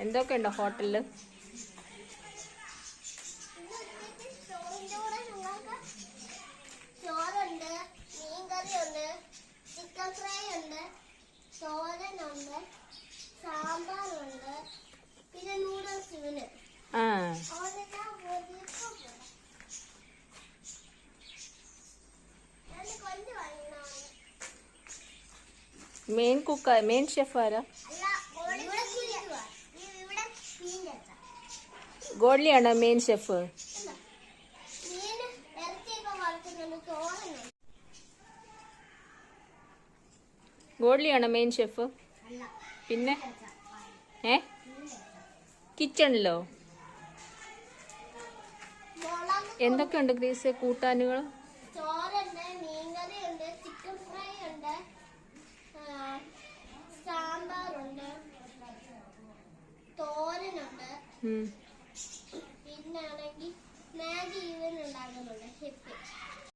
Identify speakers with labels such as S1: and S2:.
S1: എന്തൊക്കെ ഉണ്ടോ ഹോട്ടലില്?
S2: ചോറുണ്ട്, മീൻകറിയുണ്ട്, ചിക്കൻ ഫ്രൈ ഉണ്ട്, തോരനുണ്ട്, സാമ്പാറുണ്ട്, പിന്നെ നൂഡിൽസ് ഇവന്.
S1: മെയിൻ മെയിൻ ഷെഫ് ആരാ? ഗോഡ്ലിയാണോ മെയിൻ ഷെഫ്? ഗോഡ്ലിയാണോ മെയിൻ ഷെഫ്? പിന്നെ കിച്ചണിലോ എന്തൊക്കെയുണ്ട് ഗ്രീസ് കൂട്ടാനുകൾ?
S2: ചോറുണ്ട്, മീൻകറിയുണ്ട്, ചിക്കൻ ഫ്രൈ ഉണ്ട്, സാമ്പാറുണ്ട്, തോരനുണ്ട്, പിന്നാണെങ്കിൽ മാഗി ഈവൻ ഉണ്ടാക്കുന്നുണ്ട് ഷെഫ്.